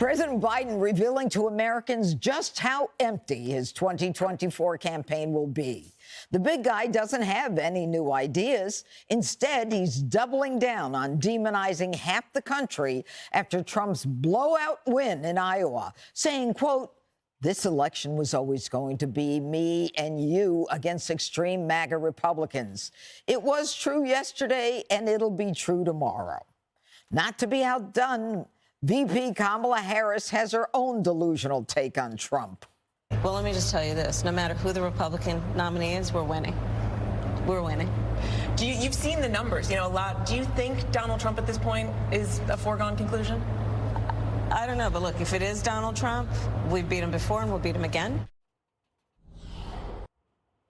President Biden revealing to Americans just how empty his 2024 campaign will be. The big guy doesn't have any new ideas. Instead, he's doubling down on demonizing half the country after Trump's blowout win in Iowa, saying, quote, "This election was always going to be me and you against extreme MAGA Republicans. It was true yesterday, and it'll be true tomorrow." Not to be outdone, VP Kamala Harris has her own delusional take on Trump. Well, let me just tell you this. No matter who the Republican nominee is, we're winning. We're winning. You've seen the numbers, a lot. Do you think Donald Trump at this point is a foregone conclusion? I don't know, but look, if it is Donald Trump, we beat him before and we'll beat him again.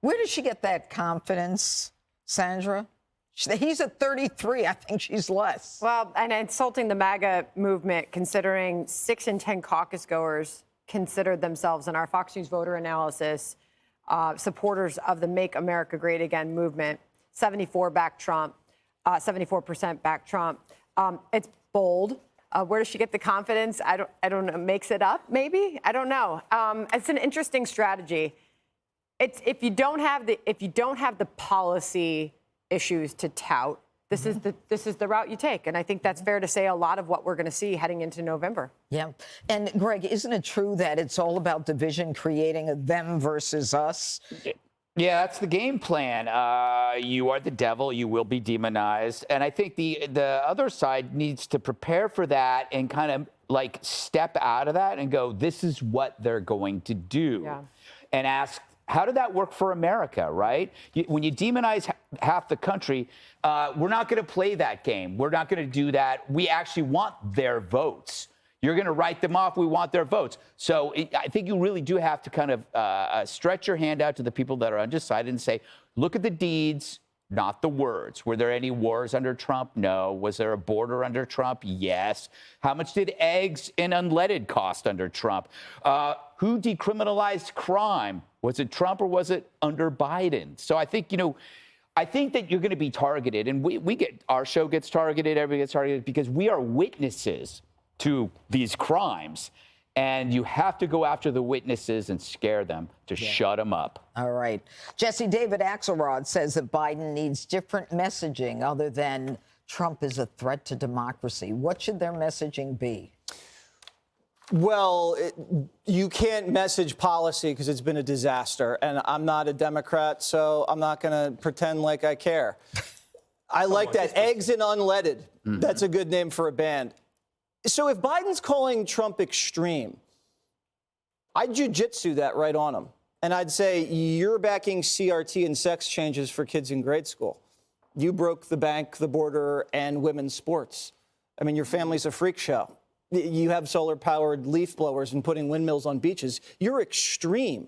Where did she get that confidence, Sandra? He's at 33. I think she's less. Well, and insulting the MAGA movement, considering 6 in 10 caucus goers considered themselves in our Fox News voter analysis supporters of the Make America Great Again movement. 74% back Trump. It's bold. Where does she get the confidence? I don't know. Makes it up, maybe? I don't know. It's an interesting strategy. It's if you don't have the policy issues to tout, this is the route you take. And I think that's fair to say a lot of what we're going to see heading into November. Yeah. And Greg, isn't it true that it's all about division, creating a them versus us? Yeah, that's the game plan. You are the devil. You will be demonized. And I think the other side needs to prepare for that and kind of like step out of that and go, this is what they're going to do. Yeah. And ask, how did that work for America, right? When you demonize half the country, we're not going to play that game. We're not going to do that. We actually want their votes. You're going to write them off. We want their votes. So I think you really do have to kind of stretch your hand out to the people that are undecided and say, look at the deeds, not the words. Were there any wars under Trump? No. Was there a border under Trump? Yes. How much did eggs and unleaded cost under Trump? Who decriminalized crime? Was it Trump or was it under Biden? So I think, I think that you're going to be targeted, and our show gets targeted, everybody gets targeted because we are witnesses to these crimes, and you have to go after the witnesses and scare them to shut them up. All right. Jesse David Axelrod says that Biden needs different messaging other than Trump is a threat to democracy. What should their messaging be? Well, you can't message policy because it's been a disaster. And I'm not a Democrat, so I'm not going to pretend like I care. I like that. Eggs and Unleaded. Mm-hmm. That's a good name for a band. So if Biden's calling Trump extreme, I'd jiu-jitsu that right on him. And I'd say, you're backing CRT and sex changes for kids in grade school. You broke the bank, the border, and women's sports. I mean, your family's a freak show. You have solar-powered leaf blowers and putting windmills on beaches. You're extreme.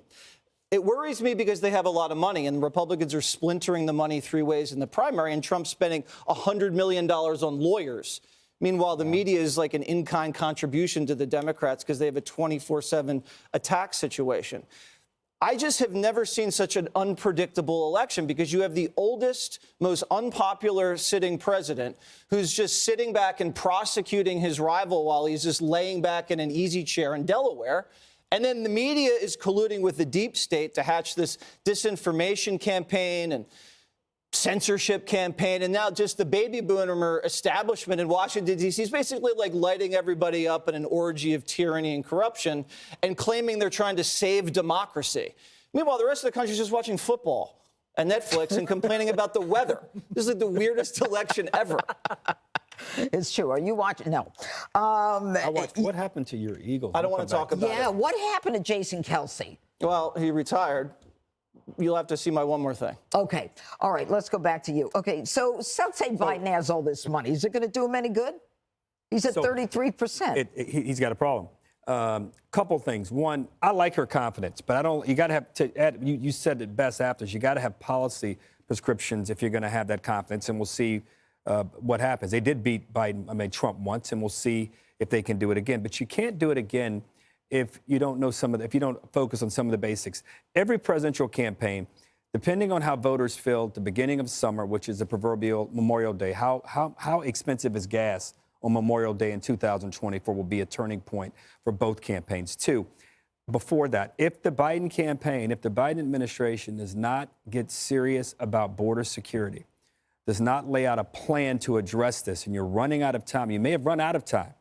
It worries me because they have a lot of money, and Republicans are splintering the money 3 ways in the primary, and Trump's spending $100 million on lawyers. Meanwhile, the media is like an in-kind contribution to the Democrats because they have a 24/7 attack situation. I just have never seen such an unpredictable election because you have the oldest, most unpopular sitting president who's just sitting back and prosecuting his rival while he's just laying back in an easy chair in Delaware. And then the media is colluding with the deep state to hatch this disinformation campaign and censorship campaign, and now just the baby boomer establishment in Washington, D.C. is basically like lighting everybody up in an orgy of tyranny and corruption and claiming they're trying to save democracy. Meanwhile, the rest of the country is just watching football and Netflix and complaining about the weather. This is like the weirdest election ever. It's true. Are you watching? No. I watched. What happened to your Eagles? I don't want to talk about it. Yeah, what happened to Jason Kelsey? Well, he retired. You'll have to see my one more thing. Okay. All right. Let's go back to you. Okay. So let's say Biden has all this money. Is it going to do him any good? He's at 33%. He's got a problem. Couple things. One, I like her confidence, but I don't. You got to have to add. You said it best after. You got to have policy prescriptions if you're going to have that confidence, and we'll see what happens. They did beat Trump once, and we'll see if they can do it again. But you can't do it again if you don't know if you don't focus on some of the basics. Every presidential campaign, depending on how voters feel at the beginning of summer, which is the proverbial Memorial Day, how expensive is gas on Memorial Day in 2024 will be a turning point for both campaigns. Two, before that, if the Biden campaign, if the Biden administration does not get serious about border security, does not lay out a plan to address this, and you're running out of time, you may have run out of time.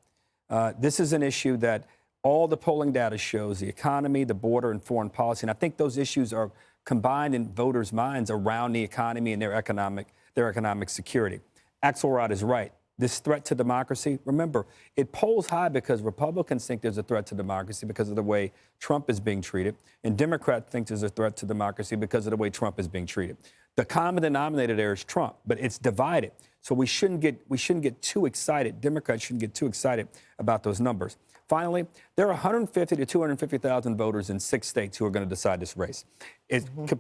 This is an issue that all the polling data shows, the economy, the border, and foreign policy. And I think those issues are combined in voters' minds around the economy and their economic security. Axelrod is right. This threat to democracy, remember, it polls high because Republicans think there's a threat to democracy because of the way Trump is being treated, and Democrats think there's a threat to democracy because of the way Trump is being treated. The common denominator there is Trump, but it's divided. So we shouldn't get too excited. Democrats shouldn't get too excited about those numbers. Finally, there are 150 to 250,000 voters in 6 states who are going to decide this race.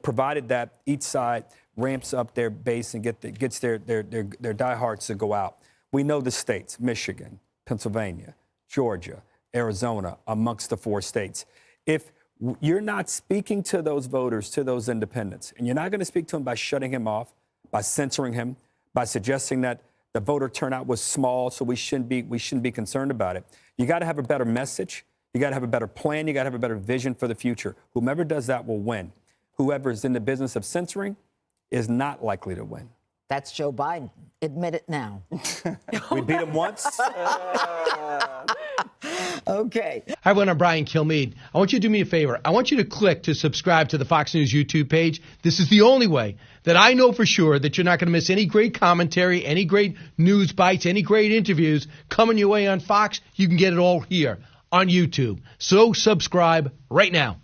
Provided that each side ramps up their base and gets their diehards to go out. We know the states: Michigan, Pennsylvania, Georgia, Arizona, amongst the 4 states. If you're not speaking to those voters, to those independents, and you're not going to speak to them by shutting him off, by censoring him, by suggesting that the voter turnout was small, so we shouldn't be concerned about it. You got to have a better message. You got to have a better plan. You got to have a better vision for the future. Whomever does that will win. Whoever is in the business of censoring is not likely to win. That's Joe Biden. Admit it now. We beat him once. Okay. Hi, everyone. I'm Brian Kilmeade. I want you to do me a favor. I want you to click to subscribe to the Fox News YouTube page. This is the only way that I know for sure that you're not going to miss any great commentary, any great news bites, any great interviews coming your way on Fox. You can get it all here on YouTube. So subscribe right now.